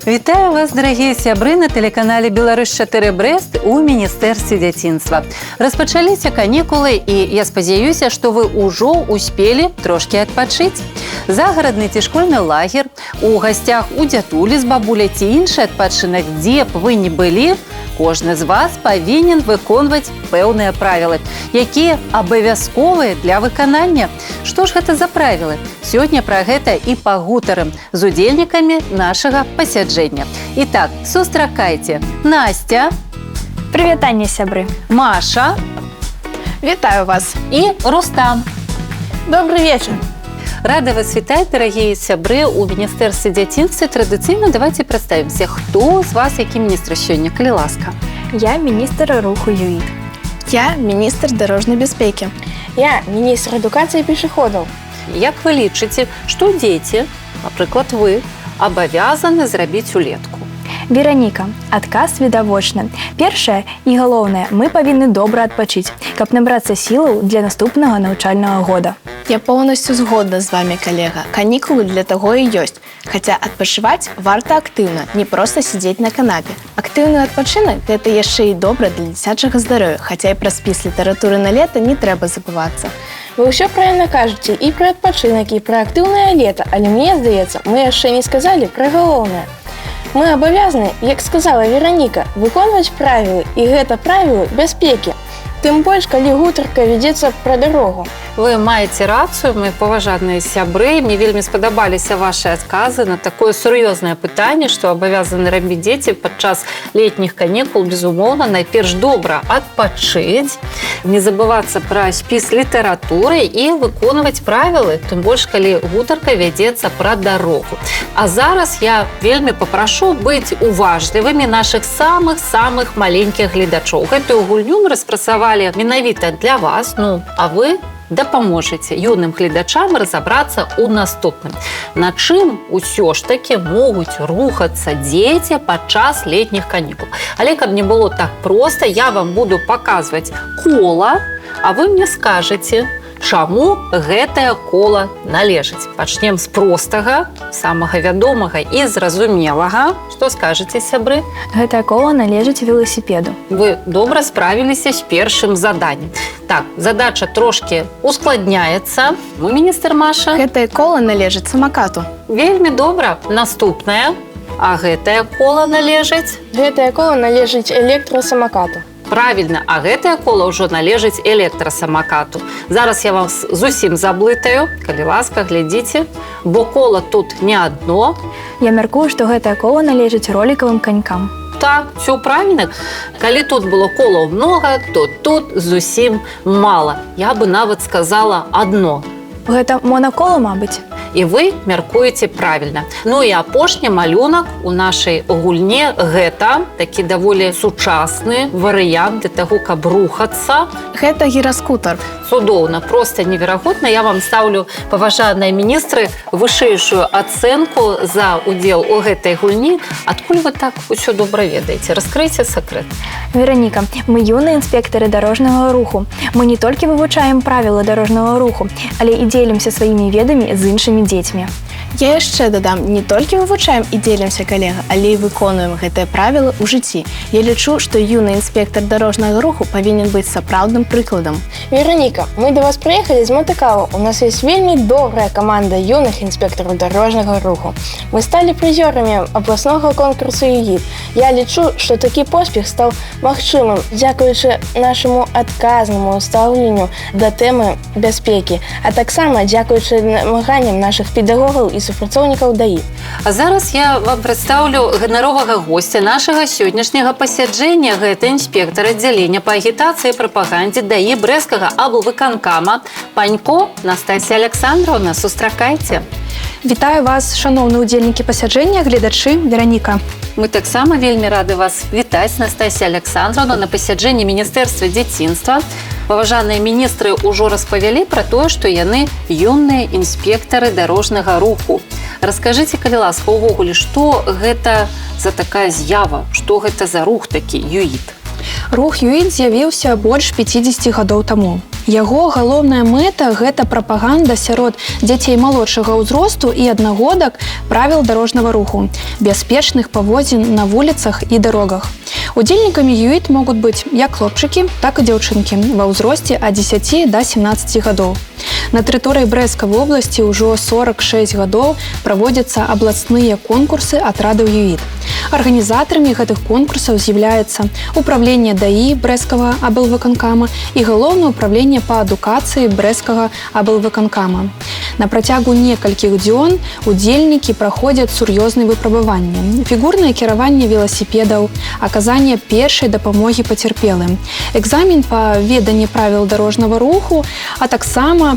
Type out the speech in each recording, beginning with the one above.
Вітаю вас, дарагія сябры, на тэлеканале «Беларусь-4 Брест» у Міністэрстве дзяцінства. Распачаліся канікулы, і я спадзяюся, што вы ўжо успелі трошкі адпачыць. Загарадны ці школьны лагер, у гасцях у дзятулі з бабуляй ці іншы адпачынак, дзе б вы не былі, кожны з вас павінен выконваць пэўныя правілы, якія абавязковыя для выканання. Што ж гэта за правілы? Сёння пра гэта і пагутарым з удзельнікамі нашага пасяджэння. Итак, сустракайце. Настя. Прывітанне, сябры. Маша. Вітаю вас. И Рустам. Добрый вечер. Рада вас вітаць, дарагія сябры, у Міністэрстве дзяцінства. Традыцыйна давайте прадставімся. Хто з вас які міністр сёння, калі ласка? Я міністр руху ЮІД. Я міністр дорожнай бяспекі. Я міністр адукацыі пешаходаў. Як вы лічыце, што дзеці, напрыклад вы, абавязаны зрабіць улетку? Вераніка, адказ відавочны. Першае і галоўнае, мы павінны добра адпачыць, каб набрацца сілаў для наступнага навучальнага года. Я полностью згодна з вами, калега. Канікулы для таго і ёсць. Хаця адпачываць варта актыўна, не проста сидзець на канапе. Актыўны адпачынак – гэта яшчэ і добра для дзіцячага здароўя, хаця і пра спіс літаратуры на лета не трэба забывацца. Вы ўсё правильно кажаце і пра адпачынак, і пра актыўнае лета, але мне здаецца, мы яшчэ не сказалі пра галоўнае. Мы абавязаны, як сказала Вераніка, выконваць правілы, і гэта правілы бяспекі. Тым больш, калі гутарка вядзецца пра дарогу. Вы маеце рацыю, мои паважаныя сябры. Мне вельмі спадабаліся ваши адказы на такое сур'ёзнае пытанне, што абавязаны рабіць дзеці падчас летніх канікул. Безумоўна, найперш добра адпачыць, не забывацца пра спіс літаратуры і выконваць правілы, тым больш, калі гутарка вядзецца пра дарогу. А зараз я вельмі папрашу быць уважлівымі нашых самых маленькіх гледачоў. Гэтую гульню мы распрацавалі менавіта для вас, а вы дапаможаце юным гледачам разабрацца ў наступным. На чым усё ж такі могуць рухацца дзеці падчас летніх канікул. Але каб не было так проста, я вам буду паказваць кола, а вы мне скажаце, чаму гэтае кола належыць. Пачнем з простага, самага вядомага і зразумелага. Што скажаце, сябры? Гэтае кола належыць веласіпеду. Вы добра справіліся з першым заданнем. Так, задача трошки ускладняецца. Міністр Маша? Гэтае кола належыць самакату. Вельмі добра. Наступнае. А гэтае кола належыць? Гэтае кола належыць электрасамакату. Правильно, а гэтае кола ўжо належыць электрасамакату. Зараз я вас зусім заблытаю, калі ласка, глядзіце, бо кола тут не адно. Я мяркую, што гэтае кола належыць ролікавым канькам. Так, все правильно. Калі тут было колаў много, то тут зусім мало. Я бы нават сказала одно. Гэта монакола, мабыць. І вы мяркуеце правільна. Ну і апошні малюнак у нашай гульне гэта такі даволі сучасны варыянт для таго, каб рухацца. Гэта гіраскутар. Цудоўна, просто неверагодна. Я вам ставлю, паважаныя міністры, вышэйшую ацэнку за удзел у гэтай гульні. Адкуль вы так усё добра ведаеце? Раскрыйце сакрэт. Вераніка, мы юныя інспектары дарожнага руху. Мы не толькі вывучаем правілы дарожнага руху, але і дзелімся сваімі ведамі з іншымі дзецьмі. Я яшчэ дадам, не толькі вывучаем і дзелімся, калега, але і выконуем гэтыя правілы ў жыцці. Я лічу, што юны інспектар дарожнага руху павінен быць сапраўдным прыкладам. Вераніка, мы до вас прыехалі з Мотакала. У нас есть вельмі добрая каманда юных інспектараў дарожнага руху. Мы сталі прызёрамі абласнога конкурсу ЮІД. Я лічу, што такі поспех стаў магчымым дзякуючы нашаму адказнаму стаўленню да тэмы бяспекі, а таксама дзякуючы намаганням нашых педагогаў і супрацоўнікаў ДАІ. А зараз я вам прадстаўлю ганаровага госця нашага сённяшняга пасяджэння. Гэта інспектар аддзялення па агітацыі і прапагандзе ДАІ Брэсцкага аблвыканкама Панько Настасія Александровна. Сустракайце. Вітаю вас, шановні удзельнікі пасяджэння, гледачы, Вераніка. Мы таксама вельмі рады вас вітаць, Настасія Александровна, на пасяджэнні Міністэрства дзяцінства. Паважаныя міністры ўжо распавялі пра тое, што яны юныя інспектары дарожнага руху. Раскажыце, калі ласка, увогуле, што гэта за такая з'ява, што гэта за рух такі ЮІД? Рух ЮІД з'явіўся больш 50 гадоў таму. Яго галоўная мэта – гэта прапаганда сярод дзяцей малодшага ўзросту і аднагодак правіл дарожнага руху, бяспечных паводзін на вуліцах і дарогах. Удзельнікамі ЮІТ могуць быць як хлопчыкі, так і дзяўчынкі ва ўзросце ад 10 да 17 гадоў. На тэрыторыі Брэсцкай вобласці ўжо 46 гадоў праводзяцца абласныя конкурсы атрадаў ЮІТ. Арганізатарамі гэтых конкурсаў з'яўляецца Управленне ДАІ Брэсцкага аблвыканкама і Галоўнае управленне па адукацыі Брэсцкага аблвыканкама. На працягу некалькіх дзён удзельнікі праходзяць сур'ёзныя выпрабаванні: фігурнае кіраванне веласіпедаў, аказанне першай дапамогі пацярпелым, экзамен па веданні правіл дарожнага руху, а таксама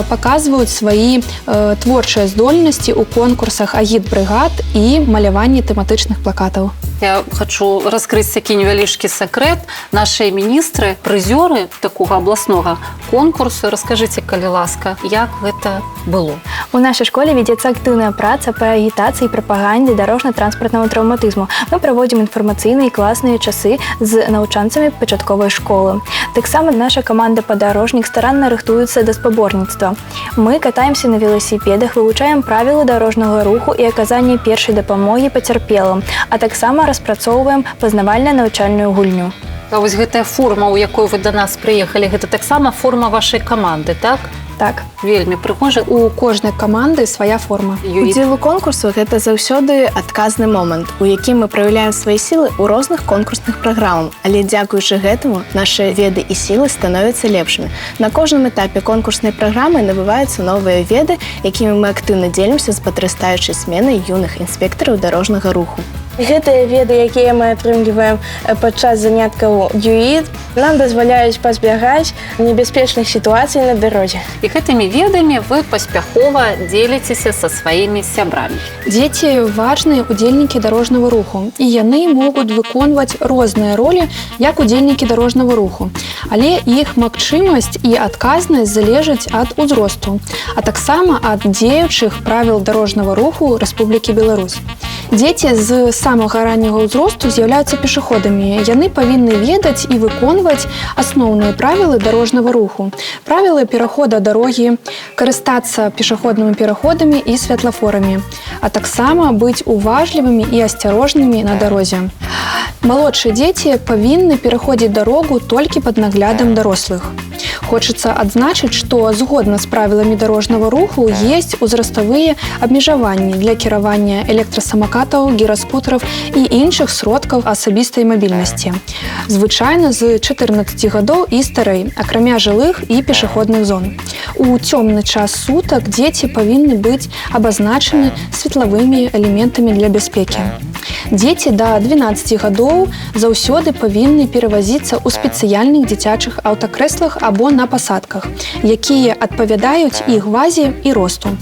паказваюць свае творчыя здольнасці ў конкурсах агітбрыгад і маляванні тэматычных плакатаў. Я хочу раскрыць такі невялічкі сакрэт. Нашыя міністры, прызёры такога абласнога конкурсу. Раскажыце, калі ласка, як гэта было? У нашай школе вядзецца актыўная праца па агітацыі і прапагандзе дарожна-транспартнага траўматызму. Мы праводзім інфармацыйныя і класныя часы з навучанцамі пачатковай школы. Таксама наша каманда падарожнік старанна рыхтуецца да спаборніцтва. Мы катаемся на веласіпедах, вывучаем правілы дарожнага руху і аказанне першай дапамогі пацярпелым, а таксама распрацоўваем пазнавальна-навучальную гульню. А вось гэтая форма, у якой вы да нас прыехалі, гэта таксама форма вашай каманды, так? Так. Вельмі прыгожа. У кожнай каманды свая форма. Удзел у конкурсу – гэта заўсёды адказны момант, у якім мы праяўляем свае сілы ў розных конкурсных праграмах. Але дзякуючы гэтаму нашы веды і сілы становяцца лепшымі. На кожным этапе конкурснай праграмы набываюцца новыя веды, якімі мы актыўна дзелімся з падрастаючай сменай юных інспектараў дарожнага руху. Гэтыя веды, якія мы атрымліваем падчас заняткаў ЮІТ, нам дазваляюць пазбягаць небяспечных сітуацый на дарозе. І гэтымі ведамі вы паспяхова дзеліцеся са сваімі сябрамі. Дзеці важныя удзельнікі дарожнага руху, і яны могуць выконваць розныя ролі як удзельнікі дарожнага руху. Але іх магчымасць і адказнасць залежаць ад узросту, а таксама ад дзеючых правіл дарожнага руху Рэспублікі Беларусь. Дзеці з самага ранняга ўзросту з'яўляюцца пешаходамі. Яны павінны ведаць і выконваць асноўныя правілы дарожнага руху. Правілы перахода дарогі, карыстацца пешаходнымі пераходамі і святлафорамі, а таксама быць уважлівымі і асцярожнымі на дарозе. Малодшыя дзеці павінны пераходзіць дарогу толькі пад наглядам дарослых. Хочацца адзначыць, што згодна з правіламі дарожнага руху ёсць узраставыя абмежаванні для кіравання электрасамакатаў, гіраскутараў і іншых сродкаў асабістай мабільнасці. Звычайна з 14 гадоў і старэй, акрамя жылых і пешаходных зон. У цёмны час сутак дзеці павінны быць абазначаны светлавымі элементамі для бяспекі. Дзеці да 12 гадоў заўсёды павінны перавазіцца ў спецыяльных дзіцячых аўтакрэслах або на пасадках, якія адпавядаюць іх вазе і росту.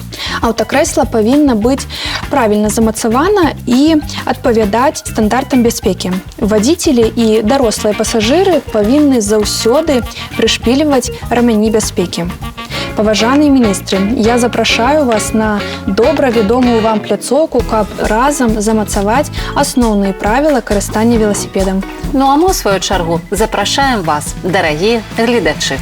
Аўтакрэсла павінна быць правільна замацавана і адпавядаць стандартам бяспекі. Вадзіцелі і дарослыя пасажыры павінны заўсёды прышпільваць рамяні бяспекі. Паважаныя міністры, я запрашаю вас на добра вядомую вам пляцоўку, каб разам замацаваць асноўныя правілы карыстання веласіпедам. Ну а мы, у сваю чаргу, запрашаем вас, дарагія гледачы.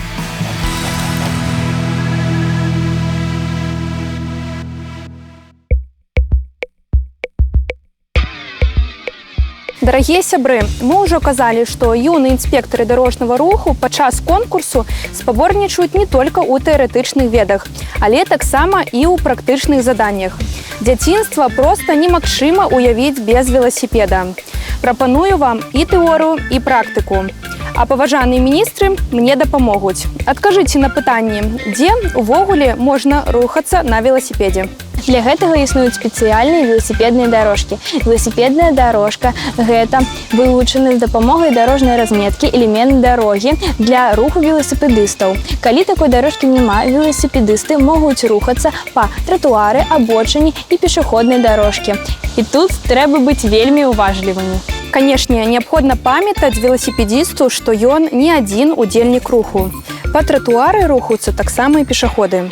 Дарагія сябры, мы ўжо казалі, што юныя інспектары дарожнага руху падчас конкурсу спаборнічаюць не толькі ў тэарэтычных ведах, але таксама і ў практычных заданнях. Дзяцінства проста немагчыма ўявіць без веласіпеда. Прапаную вам і тэорыю, і практыку. А паважаныя міністры мне дапамогуць. Адкажыце на пытанні, дзе увогуле можна рухацца на веласіпедзе? Для гэтага існуюць спецыяльныя веласіпедныя дарожкі. Веласіпедная дарожка – гэта вылучаны з дапамогай дарожнай разметкі элемент дарогі для руху веласіпедыстаў. Калі такой дарожкі няма, веласіпедысты могуць рухацца па тратуары, абочыне і пешаходнай дарожкі. І тут трэба быць вельмі уважлівымі. Канешне, неабходна памятаць веласіпедісту, што ён не адзін удзельнік руху. Па тратуары рухаюцца таксама і пешаходы.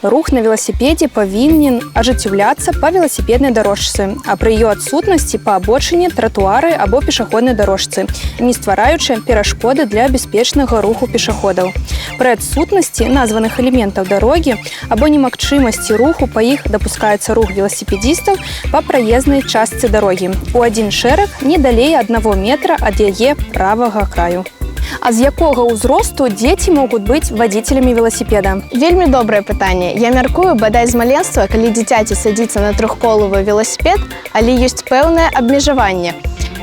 Рух на велосипеде павінен ажыццяўляцца па велосипеднай дорожцы, а пры ее адсутнасці па абочыне, тротуары або пешаходнай дорожцы, не ствараючы перашкоды для бяспечнага руху пешаходаў. Пры адсутнасці названых элементаў дарогі або немагчымасці руху па іх дапускаецца рух велосипедистаў па праезнай частцы дарогі у адзін шэраг не далей 1 метра ад яе правага краю. А з якога ўзросту дзеці могуць быць вадзіцелямі велосипеда? Вельмі добрае пытанне. Я мяркую, бадай з маленства, калі дзіцяці садзіцца на трохколавы велосипед, але ёсць пэўнае абмежаванне.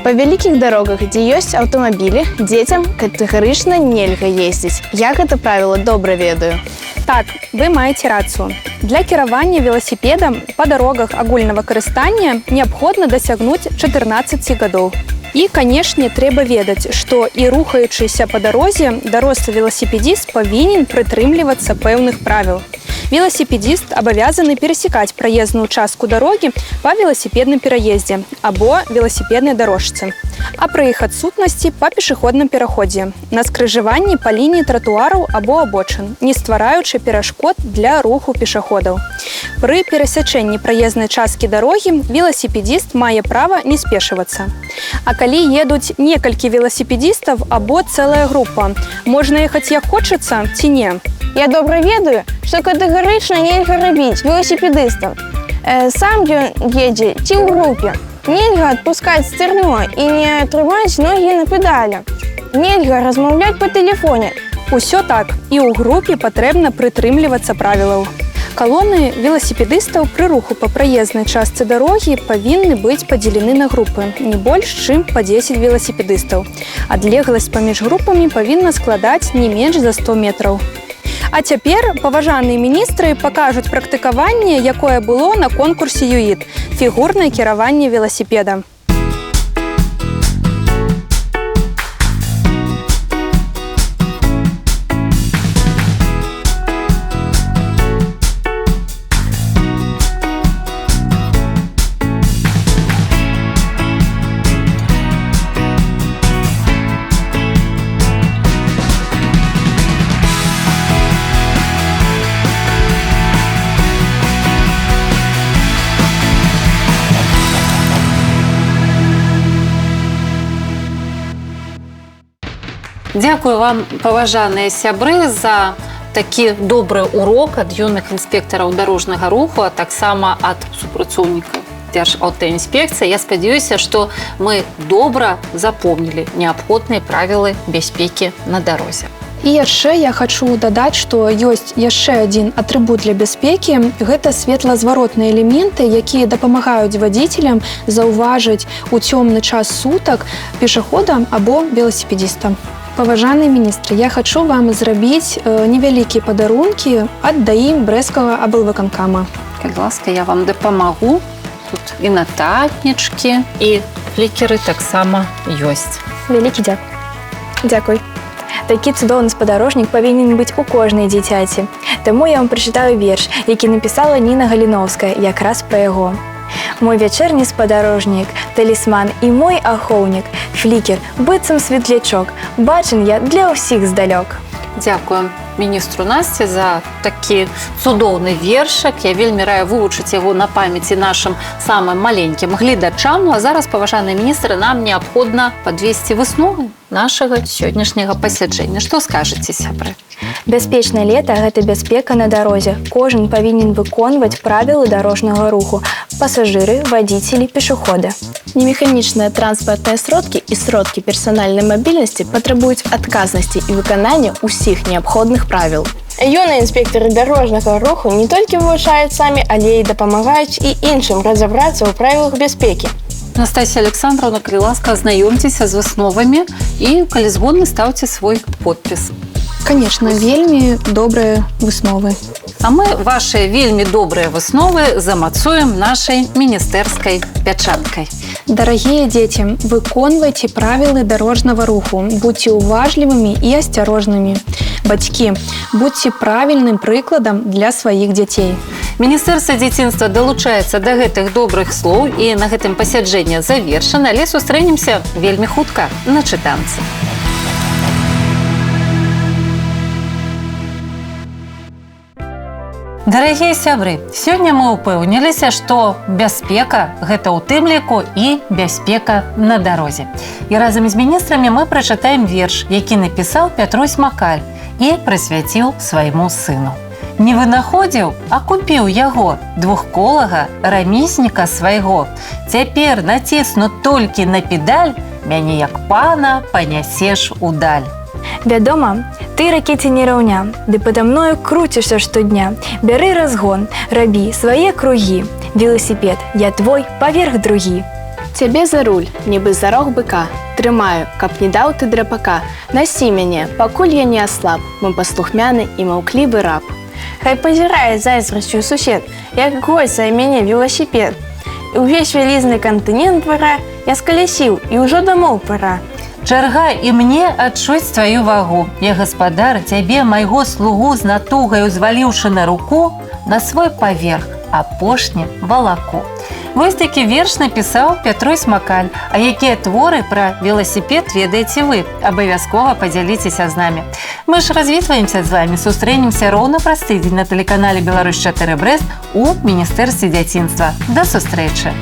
Па вялікіх дарогах, дзе ёсць аўтамабілі, дзецям катэгарычна нельга ездзіць. Я гэта правіла добра ведаю. Так, вы маеце рацыю. Для кіравання велосипедам па дарогах агульнага карыстання неабходна дасягнуць 14 гадоў. І, канешне, трэба ведаць, што і рухаючыся па дарозе дарослы велосипедист павінен прытрымлівацца пэўных правіл. Велосипедист абавязаны перасекаць праезную частку дарогі па велосипедным пераездзе або велосипеднай дорожцы, а пры іх адсутнасці па пешаходным пераходзе, на скрыжаванні па лініі тратуараў або абочын, не ствараючы перашкод для руху пешаходаў. Пры перасячэнні праезнай часткі дарогі велосипедист мае права не спешвацца. А калі едуць некалькі велосипедистаў або цэлая група, можна ехаць як хочацца ці не? Я добра ведаю, што катэгарычна нельга рабіць велосипедыстам. Сам ён едзе ці ў групе. Нельга адпускаць стырно і не трымаць ногі на педалях. Нельга размаўляць па тэлефоне. Усё так, і ў групе патрэбна прытрымлівацца правілаў. Калоны велосипедистаў пры руху па праезнай частцы дарогі павінны быць падзелены на групы, не больш, чым па 10 велосипедистаў. Адлегласць паміж групамі павінна складаць не менш за 100 метраў. А цяпер паважаныя міністры пакажуць практыкаванне, якое было на конкурсе ЮІД – фігурнае кіраванне велосипеда. Дзякую вам, паважаныя сябры, за такі добры урок ад юных інспектараў дарожнага руху, а таксама ад супрацоўнікаў Дзяржаўтаінспекцыі. Я спадзяюся, што мы добра запомнілі неабходныя правілы бяспекі на дарозе. І яшчэ я хачу дадаць, што ёсць яшчэ адзін атрыбут для бяспекі. Гэта светлазваротныя элементы, якія дапамагаюць вадзіцелям заўважыць у цёмны час сутак пешахода або велосипедиста. Паважаныя міністры, я хачу вам зрабіць невялікія падарункі ад ДАІ Брэсцкага аблвыканкама. Калі ласка, я вам дапамагу. Тут і нататнічкі, і флікеры таксама ёсць. Вялікі дзякуй. Дзякуй. Такі цудоўны спадарожнік павінен быць у кожнай дзіцяці. Таму я вам прачытаю верш, які напісала Ніна Галіновская, якраз пра яго. Мой вячэрні спадарожнік, талісман і мой ахоўнік, флікер, быццам светлячок, бачын я для ўсіх здалёк. Дзякую міністру Насці за такі цудоўны вершак. Я вельмі раю вывучыць яго на памяці нашым самым маленькім гледачам. Ну а зараз, паважаныя міністры, нам неабходна падвесці высновы нашага сённяшняга пасяджэння. Што скажаце, сябры? Бяспечнае лета – гэта бяспека на дарозе. Кожен павінен выконваць правілы дарожнага руху. Пасажыры, вадзіцелі, пешаходы. Немеханічныя транспартныя сродкі і сродкі персанальнай мабільнасці патрабуюць адказнасці і выканання ўсіх неабходных правіл. Юныя інспектары дарожнага руху не толькі вывучаюць самі, але і дапамагаюць і іншым разабрацца ў правілах бяспекі. Настасья Александровна, калі ласка, азнаёмцеся з высновамі і, калі згодны, стаўце свой подпіс. Конечно, вельмі добрыя высновы. А мы ваши вельмі добрыя высновы замацуем нашай міністэрскай пячаткай. Дарагія дзеці, выконвайце правілы дарожнага руху, будьце уважлівымі і асцярожнымі. Бацькі, будьце правільным прыкладам для сваіх дзяцей. Міністэрства дзяцінства далучаецца да гэтых добрых слоў і на гэтым пасяджэнне завершана, але сустрэнемся вельмі хутка на чытанцы. Дарагія сябры, сёння мы ўпэўніліся, што бяспека – гэта ў тым ліку і бяспека на дарозе. І разам з міністрамі мы прачытаем верш, які напісаў Пятрусь Макаль і прысвяціў свайму сыну. Не вынаходзіў, а купіў яго, двухколага рамесніка свайго. Цяпер націсну толькі на педаль, мяне як пана панясеш удаль. Вядома, ты ракеце не раўня, ды пада мною круцішся штодня. Бяры разгон, рабі свае кругі. Велосипед, я твой, паверх другі. Цябе за руль, нібы за рог быка. Трымаю, каб не даў ты драпака. Насі мяне, пакуль я не аслаб. Мой паслухмяны і маўклівы раб. Хай пазірае зайздрасцю сусед, як гойсае мяне велосипед. Увесь вялізны кантынент пара я скалясіў, і ўжо дамоў пара. Чарга і мне адчуць тваю вагу. Я, гаспадар, цябе, майго слугу, з натугай узваліўшы на руку, на свой паверх, апошні валаку. Вось такі верш напісаў Пятрусь Макаль. А якія творы пра веласіпед ведаеце вы? Абавязкова падзяліцеся з намі. Мы ж развітваемся з вамі, сустрэнемся роўна праз тыдзень на тэлеканале Беларусь 4 Брэст у Міністэрстве дзяцінства. Да сустрэчы!